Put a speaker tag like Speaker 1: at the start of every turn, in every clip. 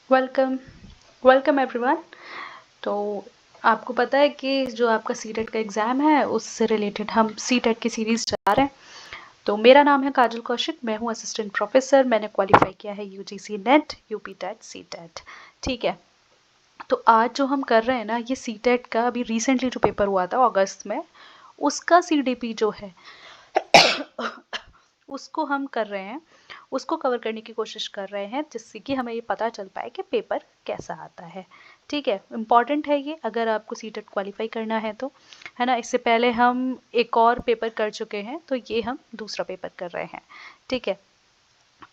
Speaker 1: Welcome welcome everyone. तो आपको पता है कि जो आपका सीटेट का एग्ज़ाम है उससे रिलेटेड हम सीटेट की सीरीज़ चला रहे हैं। तो मेरा नाम है काजल कौशिक, मैं हूँ असिस्टेंट प्रोफेसर। मैंने क्वालिफाई किया है UGC NET, UP TET, CTET. ठीक है। तो आज जो हम कर रहे हैं ना, ये सीटेट का अभी रिसेंटली जो पेपर हुआ था अगस्त में, उसका सीडीपी जो है उसको हम कर रहे हैं, उसको कवर करने की कोशिश कर रहे हैं, जिससे कि हमें ये पता चल पाए कि पेपर कैसा आता है। ठीक है, इम्पॉर्टेंट है ये अगर आपको सीटेट क्वालिफाई करना है तो, है ना। इससे पहले हम एक और पेपर कर चुके हैं, तो ये हम दूसरा पेपर कर रहे हैं। ठीक है।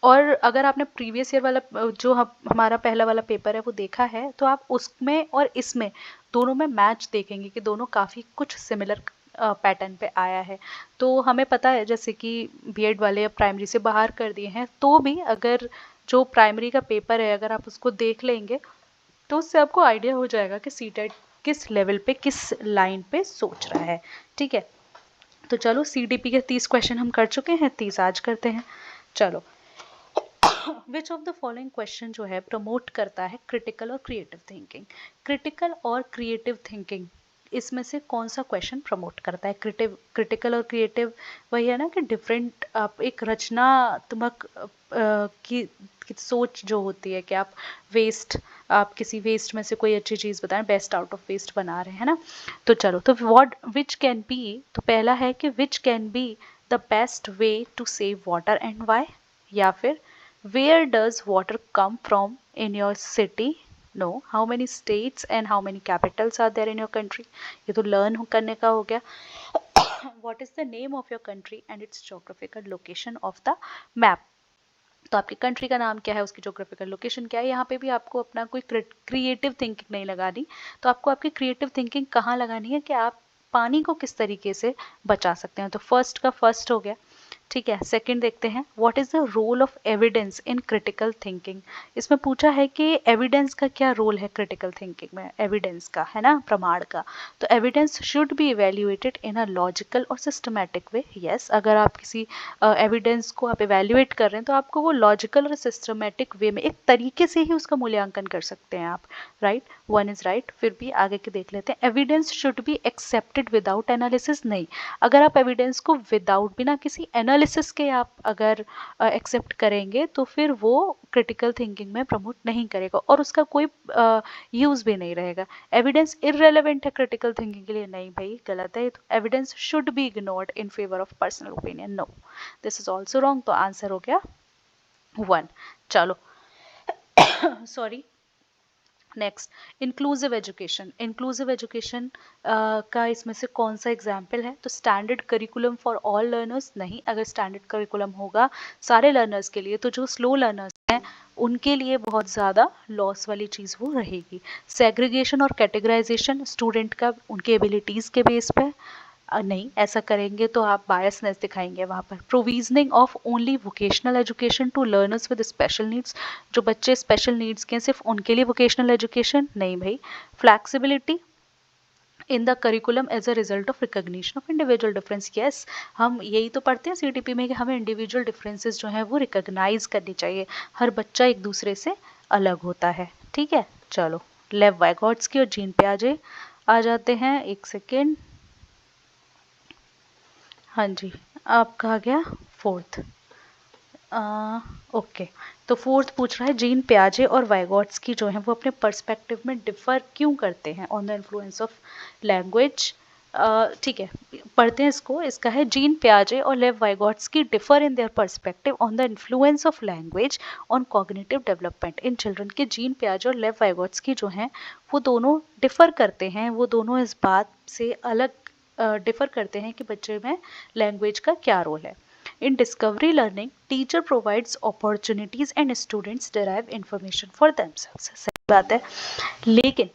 Speaker 1: और अगर आपने प्रीवियस ईयर वाला जो हमारा पहला वाला पेपर है वो देखा है, तो आप उसमें और इसमें दोनों में मैच देखेंगे कि दोनों काफ़ी कुछ सिमिलर पैटर्न पे आया है। तो हमें पता है जैसे कि बीएड वाले प्राइमरी से बाहर कर दिए हैं, तो भी अगर जो प्राइमरी का पेपर है अगर आप उसको देख लेंगे तो उससे आपको आइडिया हो जाएगा कि सीटेट किस लेवल पे, किस लाइन पे सोच रहा है। ठीक है। तो चलो, सीडीपी के 30 क्वेश्चन हम कर चुके हैं, 30 आज करते हैं। चलो, विच ऑफ द फॉलोइंग क्वेश्चन जो है प्रमोट करता है क्रिटिकल और क्रिएटिव थिंकिंग। क्रिटिकल और क्रिएटिव थिंकिंग, इसमें से कौन सा क्वेश्चन प्रमोट करता है? क्रिटिकल और क्रिएटिव वही है ना कि डिफरेंट, आप एक रचनात्मक की सोच जो होती है कि आप किसी वेस्ट में से कोई अच्छी चीज़ बताएं, बेस्ट आउट ऑफ वेस्ट बना रहे हैं ना। तो चलो, तो व्हाट विच कैन बी, तो पहला है कि which can be the best way to save water and why, या फिर where does water come from in your city? No. How many states and how many capitals are there in your country? ये तो learn करने का हो गया। What is the name of your country and its geographical location of the map? तो आपकी country का नाम क्या है, उसकी जोग्राफिकल लोकेशन क्या है। यहाँ पे भी आपको अपना कोई क्रिएटिव थिंकिंग नहीं लगानी। तो आपको आपकी क्रिएटिव थिंकिंग कहाँ लगानी है कि आप पानी को किस तरीके से बचा सकते हैं। तो फर्स्ट का फर्स्ट हो गया। ठीक है। सेकंड देखते हैं, what is the role of evidence in critical thinking. इसमें पूछा है कि एविडेंस का क्या रोल है क्रिटिकल थिंकिंग में, एविडेंस का, है ना, प्रमाण का। तो evidence should be evaluated in a logical और सिस्टमैटिक वे। यस, अगर आप किसी एविडेंस को आप इवेल्युएट कर रहे हैं तो आपको वो लॉजिकल और सिस्टमैटिक वे में, एक तरीके से ही उसका मूल्यांकन कर सकते हैं आप। Right, one is right. फिर भी आगे के देख लेते हैं, evidence should be accepted without analysis. नहीं, अगर आप एविडेंस को विदाउट, बिना किसी एनालिसिस के आप अगर एक्सेप्ट करेंगे तो फिर वो क्रिटिकल थिंकिंग में प्रमोट नहीं करेगा और उसका कोई यूज़ भी नहीं रहेगा। एविडेंस इररेलेवेंट है क्रिटिकल थिंकिंग के लिए? नहीं भाई, गलत है। तो evidence should be ignored in favour of personal opinion. No, this is also wrong. तो आंसर हो गया 1। चलो, sorry. Next, inclusive education. Inclusive education का इसमें से कौन सा एग्जाम्पल है? तो standard curriculum for all learners. नहीं, अगर स्टैंडर्ड करिकुलम होगा सारे लर्नर्स के लिए, तो जो स्लो लर्नर्स हैं उनके लिए बहुत ज़्यादा लॉस वाली चीज़ वो रहेगी। सेग्रीगेशन और कैटेगराइजेशन, स्टूडेंट का उनके एबिलिटीज़ के बेस पे, नहीं, ऐसा करेंगे तो आप बायसनेस दिखाएंगे वहाँ पर। Provisioning of only vocational education to learners with special needs, जो बच्चे स्पेशल नीड्स के हैं सिर्फ उनके लिए वोकेशनल एजुकेशन? नहीं भाई। Flexibility in the curriculum as a result of recognition of individual difference. Yes, हम यही तो पढ़ते हैं सीटीपी में कि हमें इंडिविजुअल डिफरेंसेस जो हैं वो रिकॉग्नाइज करनी चाहिए। हर बच्चा एक दूसरे से अलग होता है। ठीक है। चलो, लेव वाइगॉट्स्की और जीन पियाजे आ जाते हैं। एक सेकेंड। हाँ जी, आपका आ गया फोर्थ। ओके। तो फोर्थ पूछ रहा है, जीन पियाजे और वाइगॉट्स्की जो हैं वो अपने पर्सपेक्टिव में डिफर क्यों करते हैं on the influence of language. ठीक है, पढ़ते हैं इसको। इसका है, जीन पियाजे और Lev Vygotsky differ in their perspective on the influence of language on cognitive development in children. के जीन पियाजे और लेव वाइगॉट्स्की जो हैं वो दोनों डिफर करते हैं, वो दोनों इस बात से अलग डिफर करते हैं कि बच्चे में लैंग्वेज का क्या रोल है। In discovery learning, teacher provides opportunities and students derive information for themselves. सही बात है, लेकिन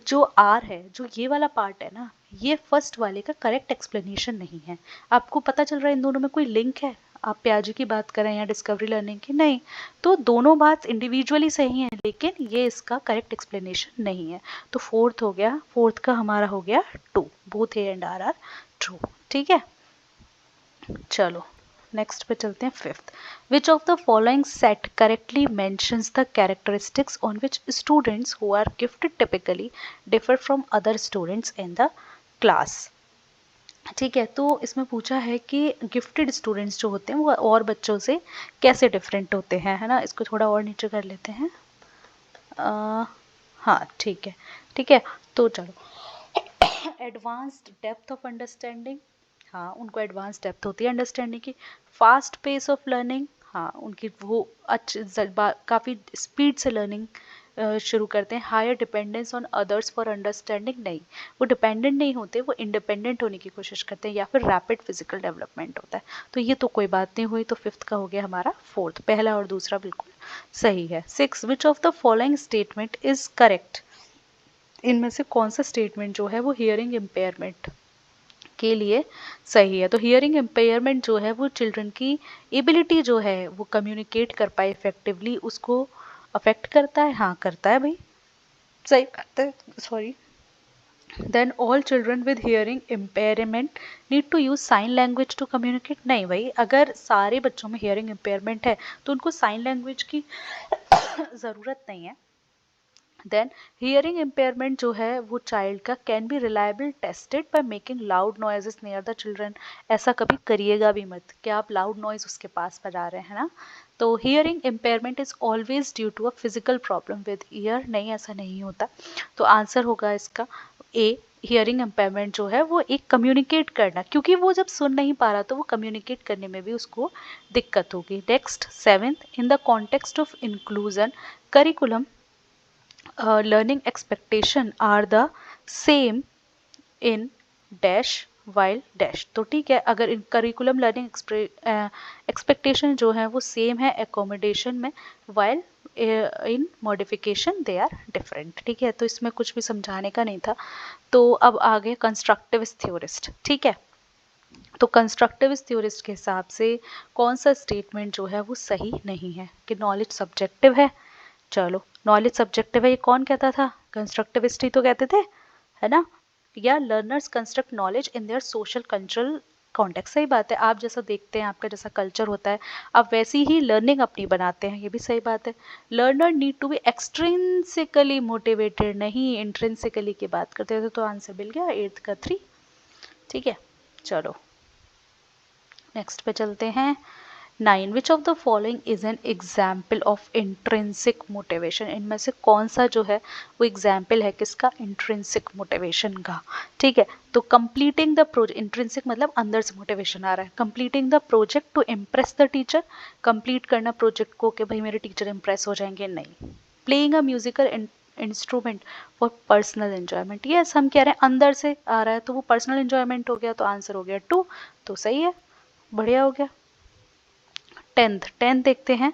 Speaker 1: जो आर है, जो ये वाला पार्ट है ना, ये फर्स्ट वाले का करेक्ट एक्सप्लेनेशन नहीं है। आपको पता चल रहा है इन दोनों में कोई लिंक है? आप पियाजे की बात करें या डिस्कवरी लर्निंग की, नहीं। तो दोनों बात इंडिविजुअली सही है, लेकिन ये इसका करेक्ट एक्सप्लेनेशन नहीं है। तो फोर्थ हो गया, फोर्थ का हमारा हो गया 2। Both A and R true. ठीक है। चलो, नेक्स्ट पे चलते हैं fifth. Which of the following set correctly mentions the characteristics on which students who are gifted typically differ from other students in the class. ठीक है, तो इसमें पूछा है कि गिफ्टेड स्टूडेंट्स जो होते हैं वो और बच्चों से कैसे डिफरेंट होते हैं, है ना। इसको थोड़ा और नीचे कर लेते हैं। हाँ ठीक है, ठीक है। तो चलो, एडवांस्ड डेप्थ ऑफ अंडरस्टैंडिंग, हाँ उनको एडवांस डेप्थ होती है अंडरस्टैंडिंग की। फास्ट पेस ऑफ लर्निंग, हाँ उनकी वो काफ़ी स्पीड से लर्निंग शुरू करते हैं। Higher dependence on others for understanding, नहीं वो डिपेंडेंट नहीं होते, वो इंडिपेंडेंट होने की कोशिश करते हैं। या फिर रैपिड फिजिकल डेवलपमेंट होता है। तो ये तो कोई बात नहीं हुई, तो फिफ्थ का हो गया हमारा फोर्थ। पहला और दूसरा बिल्कुल सही है। Six, which of the following statement is correct, इनमें से कौन सा स्टेटमेंट जो है वो हियरिंग इम्पेयरमेंट के लिए सही है। तो हियरिंग इम्पेयरमेंट जो है वो चिल्ड्रन की एबिलिटी जो है वो कम्युनिकेट कर पाए इफेक्टिवली, उसको अफेक्ट करता है। हाँ करता है भाई, सही बात है, sorry. Then all children with hearing impairment need to use sign language to communicate, नहीं भाई अगर सारे बच्चों में हियरिंग इम्पेयरमेंट है तो उनको साइन लैंग्वेज की ज़रूरत नहीं है। देन हियरिंग इम्पेयरमेंट जो है वो चाइल्ड का can be reliable tested by making loud noises near the children, ऐसा कभी करिएगा भी मत कि आप लाउड नॉइज उसके पास बजा रहे हैं ना। तो hearing impairment is always due to a physical problem with ear, नहीं ऐसा नहीं होता। तो आंसर होगा इसका ए, हियरिंग इम्पेयरमेंट जो है वो एक कम्युनिकेट करना, क्योंकि वो जब सुन नहीं पा रहा तो वो कम्युनिकेट करने में भी उसको दिक्कत होगी। Next seventh, in the context of inclusion curriculum learning expectation are the same in dash while dash, तो ठीक है अगर इन करिकुलम लर्निंग एक्सपेक्टेशन जो है वो सेम है एकोमोडेशन में, while in modification they are different. ठीक है, तो इसमें कुछ भी समझाने का नहीं था। तो अब आगे कंस्ट्रक्टिविस्ट थ्योरिस्ट, ठीक है। तो कंस्ट्रक्टिविस्ट थ्योरिस्ट के हिसाब से कौन सा स्टेटमेंट जो है वो सही नहीं है, कि नॉलेज सब्जेक्टिव है। चलो, नॉलेज सब्जेक्टिव है ये कौन कहता था, कंस्ट्रक्टिविस्ट ही तो कहते थे, है ना। या learners construct knowledge in their social cultural context, सही बात है। आप जैसा देखते हैं, आपका जैसा कल्चर होता है, आप वैसी ही लर्निंग अपनी बनाते हैं, ये भी सही बात है। Learner need to be extrinsically motivated, नहीं इंट्रिंसिकली की बात करते थे। तो आंसर मिल गया एट्थ का 3, ठीक है। चलो नेक्स्ट पे चलते हैं। 9, विच of the following is an example of intrinsic motivation, इनमें से कौन सा जो है वो एग्जाम्पल है किसका, इंट्रिंसिक मोटिवेशन का। ठीक है, तो कंप्लीटिंग द प्रोजेक्ट, इंट्रिंसिक मतलब अंदर से मोटिवेशन आ रहा है। Completing the project to impress the teacher, complete करना प्रोजेक्ट को कि भाई मेरे टीचर इम्प्रेस हो जाएंगे, नहीं। Playing a musical instrument for personal enjoyment, yes हम कह रहे हैं अंदर से आ रहा है तो वो पर्सनल एंजॉयमेंट हो गया, तो आंसर हो गया 2, तो सही है, बढ़िया हो गया। टेंथ देखते हैं।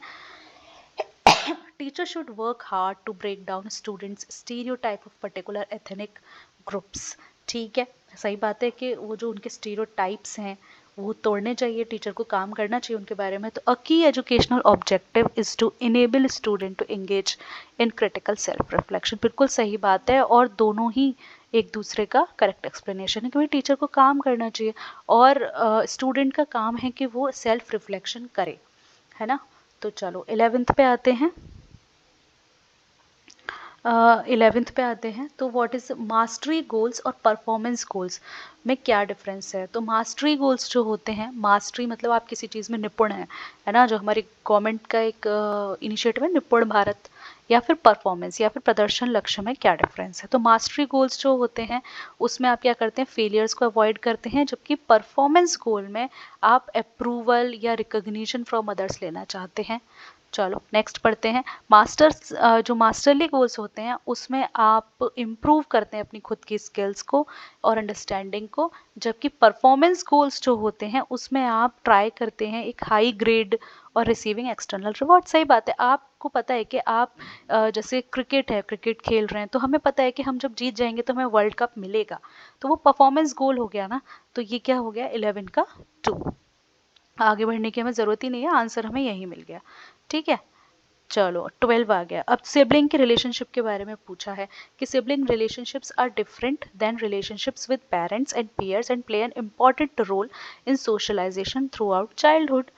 Speaker 1: Teacher should work hard to break down students stereotype of particular ethnic groups, ठीक है सही बात है कि वो जो उनके स्टीरियोटाइप्स हैं वो तोड़ने चाहिए, टीचर को काम करना चाहिए उनके बारे में। तो अ की educational objective is to enable student to engage in critical self reflection, बिल्कुल सही बात है। और दोनों ही एक दूसरे का करेक्ट एक्सप्लेनेशन है कि भाई टीचर को काम करना चाहिए और स्टूडेंट का काम है कि वो सेल्फ रिफ्लेक्शन करे, है ना। तो चलो 11th पे आते हैं। 11th पे आते हैं। तो व्हाट इज मास्टरी गोल्स और परफॉर्मेंस गोल्स में क्या डिफरेंस है। तो मास्टरी गोल्स जो होते हैं, मास्टरी मतलब आप किसी चीज़ में निपुण है ना, जो हमारी गवर्नमेंट का एक इनिशिएटिव है निपुण भारत, या फिर परफॉर्मेंस या फिर प्रदर्शन लक्ष्य में क्या डिफरेंस है। तो मास्टरी गोल्स जो होते हैं उसमें आप क्या करते हैं, फेलियर्स को अवॉइड करते हैं, जबकि परफॉर्मेंस गोल में आप अप्रूवल या रिकॉग्निशन फ्रॉम अदर्स लेना चाहते हैं। चलो नेक्स्ट पढ़ते हैं। मास्टर्स जो मास्टरली गोल्स होते हैं उसमें आप इम्प्रूव करते हैं अपनी खुद की स्किल्स को और अंडरस्टैंडिंग को, जबकि परफॉर्मेंस गोल्स जो होते हैं उसमें आप ट्राई करते हैं एक हाई ग्रेड और रिसीविंग एक्सटर्नल रिवॉर्ड। सही बात है, आपको पता है कि आप जैसे क्रिकेट है, क्रिकेट खेल रहे हैं तो हमें पता है कि हम जब जीत जाएंगे तो हमें वर्ल्ड कप मिलेगा, तो वो परफॉर्मेंस गोल हो गया ना। तो ये क्या हो गया 11 का 2, आगे बढ़ने की हमें ज़रूरत ही नहीं है, आंसर हमें यही मिल गया, ठीक है। चलो 12 आ गया। अब सिबलिंग के रिलेशनशिप के बारे में पूछा है कि sibling relationships are different than relationships with parents and peers and play an important role in socialization throughout childhood.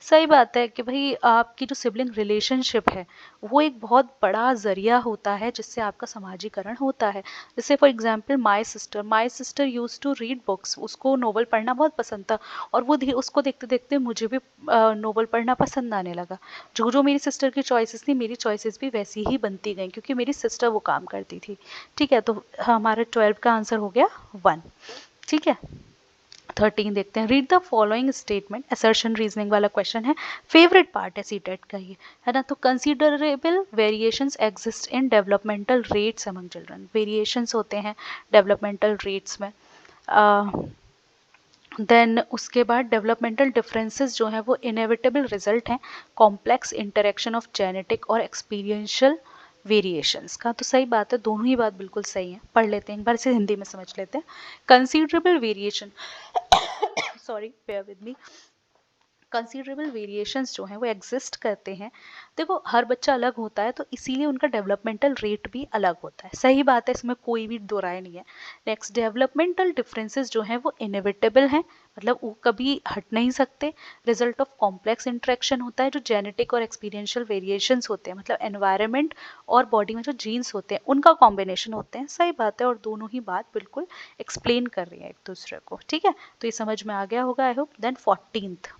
Speaker 1: सही बात है कि भाई आपकी जो सिबलिंग रिलेशनशिप है वो एक बहुत बड़ा ज़रिया होता है जिससे आपका समाजीकरण होता है। जैसे for example my sister used to read books, उसको नोवेल पढ़ना बहुत पसंद था और उसको देखते देखते मुझे भी नोवेल पढ़ना पसंद आने लगा। जो जो मेरी सिस्टर की चॉइसेस थी मेरी चॉइसेस भी वैसी ही बनती गई क्योंकि मेरी सिस्टर वो काम करती थी। ठीक है, तो हमारा 12 का आंसर हो गया 1। ठीक है, 13 देखते हैं। Read the following statement, assertion reasoning वाला क्वेश्चन है, फेवरेट पार्ट है सीटेट का ये, है ना। तो considerable variations exist in developmental rates among children, variations होते हैं डेवलपमेंटल रेट्स में। देन उसके बाद डेवलपमेंटल डिफरेंसेस जो हैं वो इनएविटेबल रिजल्ट हैं कॉम्प्लेक्स इंटरेक्शन ऑफ जेनेटिक और एक्सपीरियंशियल वेरिएशंस का। तो सही बात है, दोनों ही बात बिल्कुल सही है। पढ़ लेते हैं एक बार से, हिंदी में समझ लेते हैं। Considerable variation sorry bear with me, considerable variations जो हैं वो एग्जिस्ट करते हैं। देखो हर बच्चा अलग होता है तो इसीलिए उनका डेवलपमेंटल रेट भी अलग होता है। सही बात है, इसमें कोई भी दो राय नहीं है। नेक्स्ट, डेवलपमेंटल डिफरेंसेस जो हैं वो इनएविटेबल हैं, मतलब वो कभी हट नहीं सकते। रिजल्ट ऑफ कॉम्प्लेक्स इंटरेक्शन होता है, जो जेनेटिक और एक्सपीरियंशियल वेरिएशंस होते हैं, मतलब एनवायरनमेंट और बॉडी में जो जीन्स होते हैं उनका कॉम्बिनेशन होते हैं। सही बात है, और दोनों ही बात बिल्कुल एक्सप्लेन कर रही है एक दूसरे को। ठीक है, तो ये समझ में आ गया होगा आई होप। देन 14th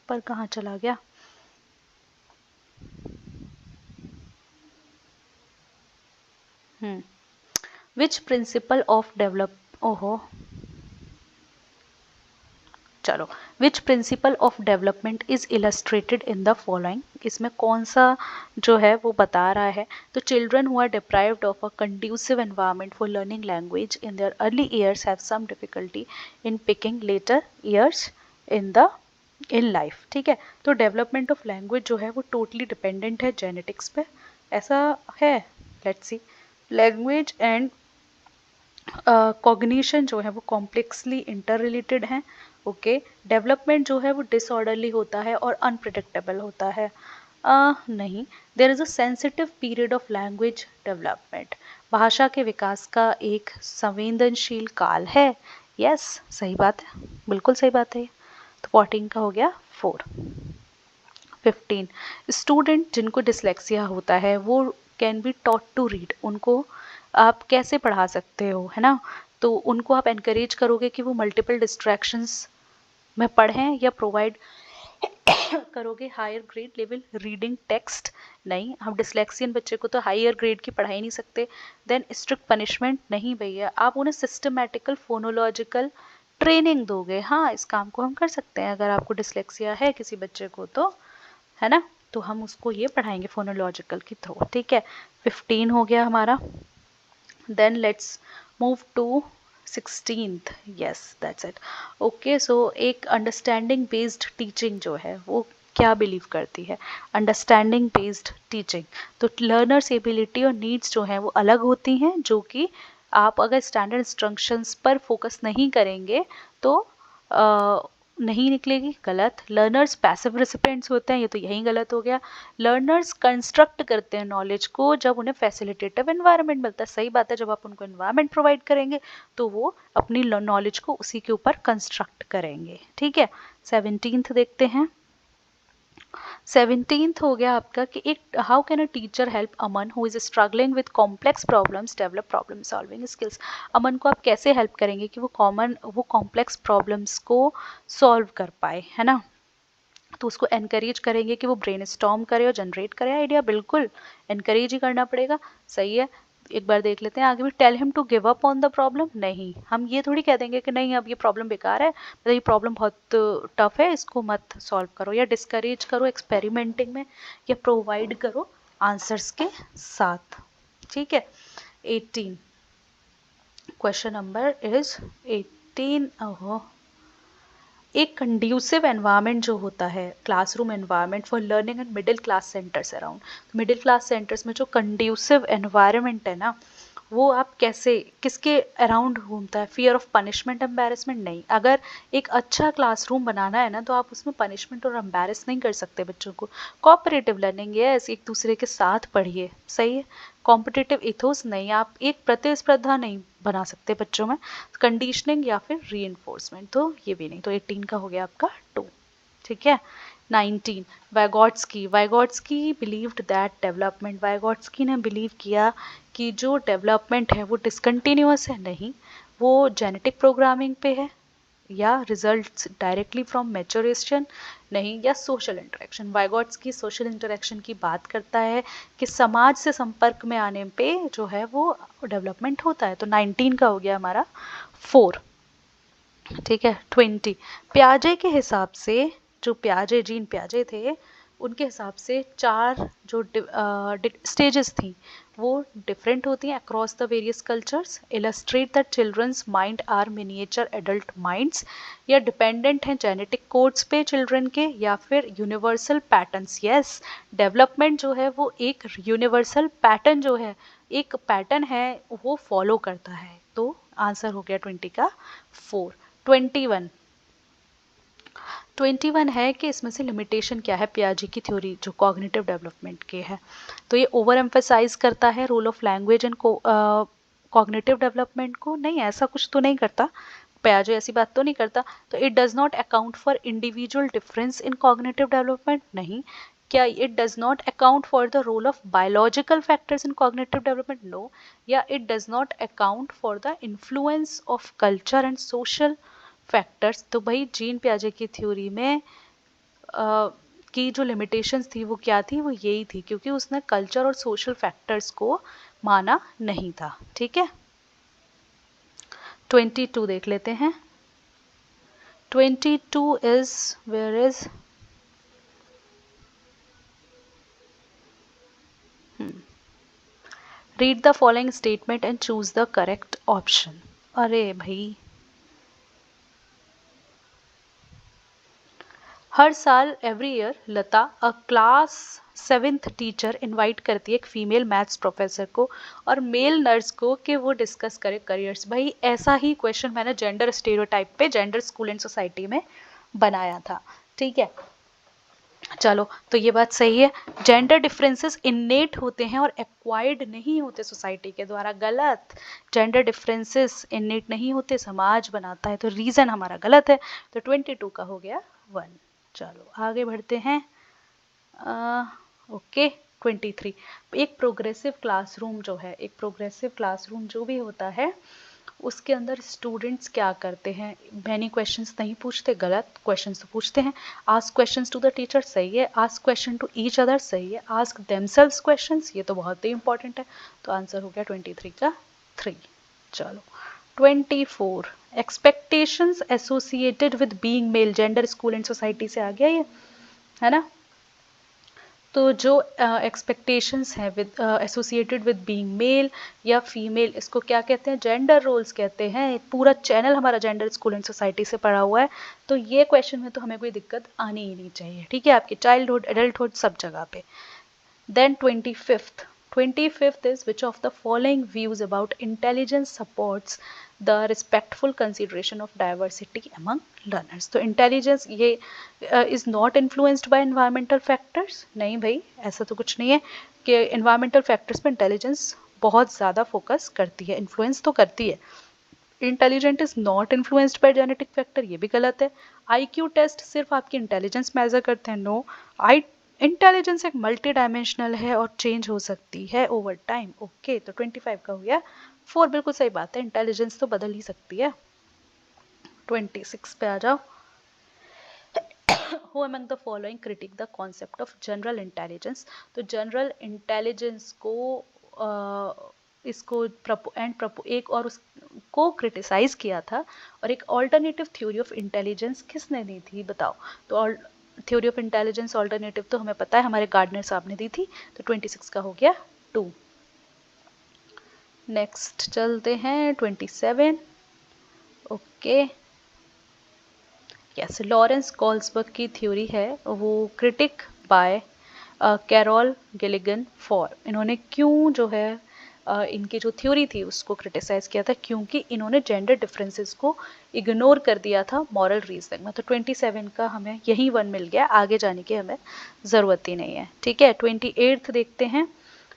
Speaker 1: पर कहाँ चला गया? विच प्रिंसिपल ऑफ डेवलप, ओहो चलो, which principle of development is illustrated in the following, इसमें कौन सा जो है वो बता रहा है। तो children who are deprived of a conducive environment for learning language in their early years have some difficulty in picking later years in life. ठीक है, तो डेवलपमेंट ऑफ लैंग्वेज जो है वो टोटली डिपेंडेंट है जेनेटिक्स पे, ऐसा है। Let's see, language and cognition जो है वो कॉम्प्लेक्सली इंटर रिलेटेड हैं। ओके, डेवलपमेंट जो है वो डिसऑर्डरली होता है और अनप्रिडिक्टेबल होता है। नहीं, there is a sensitive period of language development, भाषा के विकास का एक संवेदनशील काल है। यस, सही बात है, बिल्कुल सही बात है ये। तो 14 का हो गया 4। 15, स्टूडेंट जिनको डिसलेक्सिया होता है वो can be taught to read, उनको आप कैसे पढ़ा सकते हो, है ना। तो उनको आप एनकरेज करोगे कि वो मल्टीपल डिस्ट्रैक्शंस में पढ़ें, या प्रोवाइड करोगे higher grade level reading text? नहीं, हम डिसलेक्सियन बच्चे को तो हायर ग्रेड की पढ़ा ही नहीं सकते। Then strict punishment? नहीं भैया, आप उन्हें सिस्टमेटिकल फोनोलॉजिकल ट्रेनिंग दोगे। हाँ, इस काम को हम कर सकते हैं, अगर आपको डिसलेक्सिया है किसी बच्चे को तो, है ना, तो हम उसको ये पढ़ाएंगे फोनोलॉजिकल के थ्रू। ठीक है, 15 हो गया हमारा। Then let's move to 16th, yes that's it. Okay, so एक अंडरस्टैंडिंग बेस्ड टीचिंग जो है वो क्या बिलीव करती है? अंडरस्टैंडिंग बेस्ड टीचिंग, तो लर्नर्स एबिलिटी और नीड्स जो हैं वो अलग होती हैं, जो कि आप अगर स्टैंडर्ड इंस्ट्रक्शंस पर फोकस नहीं करेंगे तो नहीं निकलेगी, गलत। लर्नर्स पैसिव रेसिपिएंट्स होते हैं, ये तो यही गलत हो गया। लर्नर्स कंस्ट्रक्ट करते हैं नॉलेज को जब उन्हें फैसिलिटेटिव एनवायरनमेंट मिलता है। सही बात है, जब आप उनको एनवायरनमेंट प्रोवाइड करेंगे तो वो अपनी नॉलेज को उसी के ऊपर कंस्ट्रक्ट करेंगे। ठीक है, 17th देखते हैं। 17th हो गया आपका कि एक how can a teacher help Aman who is struggling with complex problems develop problem solving skills. Aman को आप कैसे हेल्प करेंगे कि वो कॉम्प्लेक्स प्रॉब्लम्स को सॉल्व कर पाए, है ना। तो उसको एनकरेज करेंगे कि वो ब्रेन स्टॉर्म करे और जनरेट करे आइडिया, बिल्कुल एनकरेज ही करना पड़ेगा। सही है, एक बार देख लेते हैं आगे भी। Tell him to give up on the problem? नहीं, हम ये थोड़ी कह देंगे कि नहीं अब ये प्रॉब्लम बेकार है, मतलब ये प्रॉब्लम बहुत टफ है, इसको मत सॉल्व करो, या डिस्करेज करो एक्सपेरिमेंटिंग में, या प्रोवाइड करो आंसर्स के साथ। ठीक है, 18 क्वेश्चन नंबर इज 18। ओहो, एक कंड्यूसिव एनवायरनमेंट जो होता है, classroom environment for learning and middle class centres around, middle class centres में जो कंड्यूसिव एनवायरनमेंट है ना वो आप कैसे, किसके अराउंड घूमता है, फियर ऑफ पनिशमेंट, एम्बेरसमेंट नहीं। अगर एक अच्छा क्लासरूम बनाना है ना तो आप उसमें पनिशमेंट और एम्बेरस नहीं कर सकते बच्चों को। कोऑपरेटिव लर्निंग, यस, एक दूसरे के साथ पढ़िए, सही है। कॉम्पिटिटिव इथोस नहीं, आप एक प्रतिस्पर्धा नहीं बना सकते बच्चों में। कंडीशनिंग या फिर री, तो ये भी नहीं। तो 18 का हो गया आपका 2, ठीक है। 19, वाइगॉट्स्की बिलीव्ड दैट डेवलपमेंट, वाइगॉट्स्की ने बिलीव किया कि जो डेवलपमेंट है वो डिसकंटिन्यूअस है, नहीं, वो जेनेटिक प्रोग्रामिंग पे है, या रिजल्ट्स डायरेक्टली फ्रॉम मैच्योरेशन, नहीं, या सोशल इंटरेक्शन। वाइगॉट्स्की सोशल इंटरेक्शन की बात करता है कि समाज से संपर्क में आने पे जो है वो डेवलपमेंट होता है। तो 19 का हो गया हमारा 4, ठीक है। 20, प्याजे के हिसाब से, जो प्याजे, जीन प्याजे थे, उनके हिसाब से 4 जो स्टेजेस थी वो डिफरेंट होती हैं across the various cultures. Illustrate that children's minds are miniature adult minds, या डिपेंडेंट हैं जेनेटिक कोड्स पे चिल्ड्रन के, या फिर यूनिवर्सल पैटर्न्स। यस, डेवलपमेंट जो है वो एक यूनिवर्सल पैटर्न जो है, एक पैटर्न है, वो फॉलो करता है। तो आंसर हो गया 20 का 4। 21 है कि इसमें से लिमिटेशन क्या है पियाजे की थ्योरी जो कॉग्निटिव डेवलपमेंट के है। तो ये ओवर एम्फेसाइज करता है role of language and cognitive development को, नहीं, ऐसा कुछ तो नहीं करता पियाजे, ऐसी बात तो नहीं करता। तो it does not account for individual difference in cognitive development, नहीं। क्या it does not account for the role of biological factors in cognitive development, no. या it does not account for the influence of culture and social factors. तो भाई gene पियाजे की theory में की जो limitations थी वो क्या थी, वो यही थी, क्योंकि उसने कल्चर और सोशल फैक्टर्स को माना नहीं था, ठीक है। 22 देख लेते हैं। 22 is, where is, read the following statement and choose the correct option. अरे भाई, हर साल every year Lata a class 7th teacher invite करती है एक फीमेल मैथ्स प्रोफेसर को और मेल नर्स को कि वो डिस्कस करे करियर्स। भाई ऐसा ही क्वेश्चन मैंने जेंडर स्टेरियोटाइप पे जेंडर स्कूल एंड सोसाइटी में बनाया था, ठीक है। चलो, तो ये बात सही है, जेंडर डिफरेंसेस इन्नेट होते हैं और एक्वायर्ड नहीं होते सोसाइटी के द्वारा। गलत, जेंडर डिफरेंसेस इन्नेट नहीं होते, समाज बनाता है, तो रीजन हमारा गलत है। तो 22 का हो गया 1। चलो आगे बढ़ते हैं। ओके, 23, एक प्रोग्रेसिव क्लासरूम जो है, एक प्रोग्रेसिव क्लासरूम जो भी होता है उसके अंदर स्टूडेंट्स क्या करते हैं, मैनी क्वेश्चंस नहीं पूछते, गलत, क्वेश्चंस तो पूछते हैं। Ask questions to the teacher, सही है। Ask question to each other, सही है। आस्क देमसेल्व्स क्वेश्चंस, ये तो बहुत ही इंपॉर्टेंट है। तो आंसर हो गया 23 का 3। चलो 24, expectations associated with being male, gender school and society से आ गया ये, है ना। तो जो एक्सपेक्टेशंस हैं with associated with being male या फीमेल, इसको क्या कहते हैं, जेंडर रोल्स कहते हैं। पूरा चैनल हमारा जेंडर स्कूल एंड सोसाइटी से पढ़ा हुआ है, तो ये क्वेश्चन में तो हमें कोई दिक्कत आनी ही नहीं चाहिए, ठीक है, आपकी चाइल्डहुड एडल्टहुड सब जगह पे। Then 25th. 25th is which of the following views about intelligence supports the respectful consideration of diversity among learners. तो intelligence ये is not influenced by environmental factors, नहीं भाई, ऐसा तो कुछ नहीं है कि environmental factors पे intelligence बहुत ज़्यादा फोकस करती है, इन्फ्लुएंस तो करती है। Intelligent is not influenced by genetic factor, ये भी गलत है। IQ टेस्ट सिर्फ आपकी इंटेलिजेंस मेजर करते हैं, नो। आई इंटेलिजेंस एक मल्टी डायमेंशनल है और चेंज हो सकती है ओवर टाइम। ओके, तो 25 का हो गया 4, बिल्कुल सही बात है, इंटेलिजेंस तो बदल ही सकती है। 26 पे आ जाओ। Who among the following critique the concept of general intelligence? तो जनरल इंटेलिजेंस को इसको एक और उसको क्रिटिसाइज किया था, और एक ऑल्टरनेटिव थ्योरी ऑफ इंटेलिजेंस किसने दी थी बताओ। तो थ्योरी ऑफ इंटेलिजेंस ऑल्टरनेटिव तो हमें पता है, हमारे गार्डनर साहब ने दी थी। तो 26 का हो गया 2। नेक्स्ट चलते हैं 27। ओके, यस, लॉरेंस कॉल्सबर्ग की थ्योरी है वो critique by Carol Gilligan for, इन्होंने क्यों जो है इनकी जो थ्योरी थी उसको क्रिटिसाइज़ किया था, क्योंकि इन्होंने जेंडर डिफरेंसेस को इग्नोर कर दिया था मॉरल रीजनिंग में। तो 27 का हमें यही 1 मिल गया, आगे जाने की हमें ज़रूरत ही नहीं है। ठीक है, 28th देखते हैं।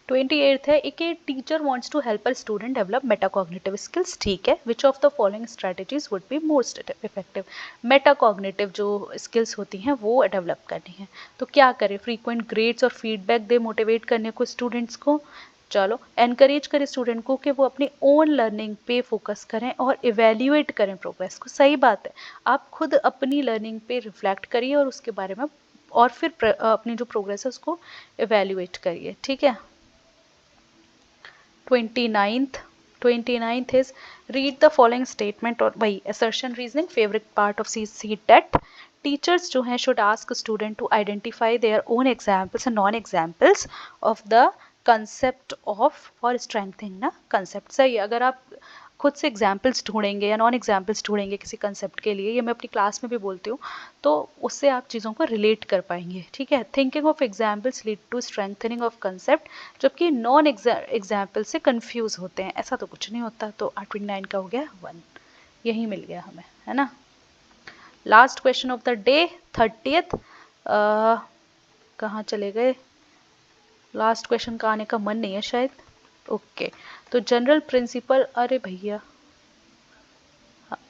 Speaker 1: 28th है, एक teacher wants to help a student develop metacognitive skills. ठीक है, which of the following strategies would be most effective. Metacognitive जो स्किल्स होती हैं वो डेवलप करनी है, तो क्या करें? फ्रीक्वेंट ग्रेड्स और फीडबैक दे मोटिवेट करने को स्टूडेंट्स को। चलो, एनकरेज करें स्टूडेंट को कि वो अपनी ओन लर्निंग पे फोकस करें और इवेल्युएट करें प्रोग्रेस को। सही बात है, आप खुद अपनी लर्निंग पे रिफ्लेक्ट करिए और उसके बारे में और फिर अपनी जो प्रोग्रेस है उसको इवेल्युएट करिए। ठीक है, 29th is read the following statement और भाई assertion reasoning favorite part of CTET। Teachers जो हैं should ask student to identify their own examples and non-examples of the concept of for strengthening ना concept। सही है, अगर आप खुद से एग्जाम्पल्स ढूंढेंगे या नॉन एग्जाम्पल्स ढूंढेंगे किसी कंसेप्ट के लिए, ये मैं अपनी क्लास में भी बोलती हूँ, तो उससे आप चीज़ों को रिलेट कर पाएंगे। ठीक है, thinking of examples lead to strengthening of concept, जबकि नॉन एग्जाम्पल से कंफ्यूज होते हैं, ऐसा तो कुछ नहीं होता। तो 29 का हो गया 1, यही मिल गया हमें, है ना। Last question of the day 30th, कहाँ चले गए? लास्ट क्वेश्चन का आने का मन नहीं है शायद। ओके, तो जनरल प्रिंसिपल, अरे भैया,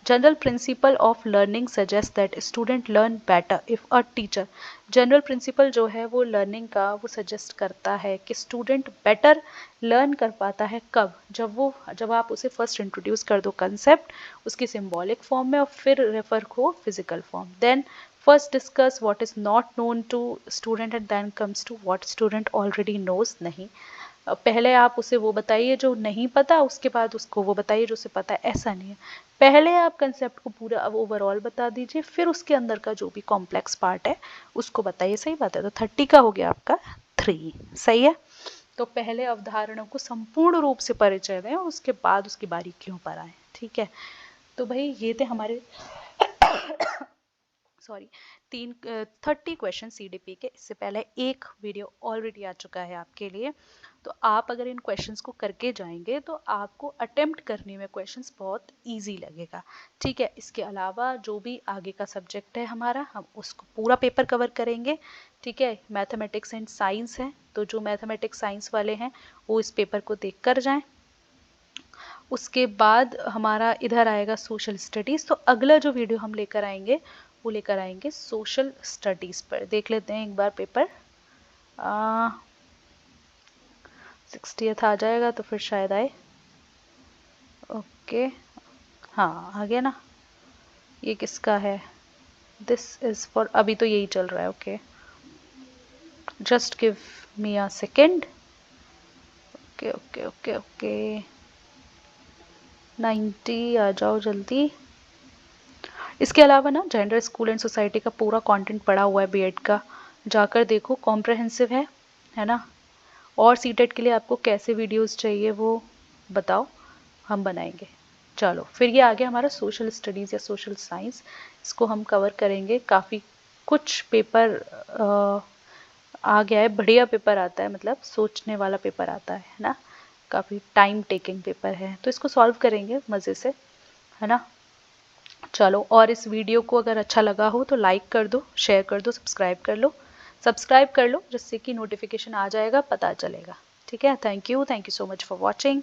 Speaker 1: general principle of learning suggest that student learn better if a teacher. General principle जो है वो लर्निंग का वो सजेस्ट करता है कि स्टूडेंट बेटर लर्न कर पाता है कब? जब आप उसे फर्स्ट इंट्रोड्यूस कर दो कंसेप्ट उसकी सिंबॉलिक फॉर्म में और फिर रेफर को physical form. Then first discuss what is not known to student and then comes to what student already knows. नहीं, पहले आप उसे वो बताइए जो नहीं पता, उसके बाद उसको वो बताइए जो उसे पता है, ऐसा नहीं है। पहले आप कंसेप्ट को पूरा ओवरऑल बता दीजिए, फिर उसके अंदर का जो भी कॉम्प्लेक्स पार्ट है उसको बताइए। सही बात है, तो 30 का हो गया आपका 3। सही है, तो पहले अवधारणा को संपूर्ण रूप से परिचय दें और उसके बाद उसकी बारीकियों पर आए। ठीक है, तो भाई ये थे हमारे सॉरी 30 क्वेश्चन CDP के। इससे पहले एक वीडियो ऑलरेडी आ चुका है आपके लिए, तो आप अगर इन क्वेश्चंस को करके जाएंगे तो आपको अटेम्प्ट करने में क्वेश्चंस बहुत इजी लगेगा। ठीक है, इसके अलावा जो भी आगे का सब्जेक्ट है हमारा, हम उसको पूरा पेपर कवर करेंगे। ठीक है, मैथमेटिक्स एंड साइंस है, तो जो मैथमेटिक्स साइंस वाले हैं वो इस पेपर को देख कर जाएं। उसके बाद हमारा इधर आएगा सोशल स्टडीज़। तो अगला जो वीडियो हम लेकर आएंगे वो लेकर आएंगे सोशल स्टडीज़ पर। देख लेते हैं एक बार पेपर, 60th आ जाएगा तो फिर शायद आए। ओके, हाँ आ गया ना। ये किसका है? दिस इज़ फॉर, अभी तो यही चल रहा है। Okay, just give me a second. Okay okay okay okay, 90 आ जाओ जल्दी। इसके अलावा ना जेंडर स्कूल एंड सोसाइटी का पूरा कंटेंट पड़ा हुआ है बीएड का, जाकर देखो, कॉम्प्रहेंसिव है ना। और सीटेट के लिए आपको कैसे वीडियोस चाहिए वो बताओ, हम बनाएंगे। चलो, फिर ये आ गया हमारा सोशल स्टडीज़ या सोशल साइंस, इसको हम कवर करेंगे। काफ़ी कुछ पेपर आ गया है, बढ़िया पेपर आता है, मतलब सोचने वाला पेपर आता है ना, काफ़ी टाइम टेकिंग पेपर है, तो इसको सॉल्व करेंगे मज़े से, है ना। चलो, और इस वीडियो को अगर अच्छा लगा हो तो लाइक कर दो, शेयर कर दो, सब्सक्राइब कर लो जिससे कि नोटिफिकेशन आ जाएगा, पता चलेगा। ठीक है, thank you so much for watching.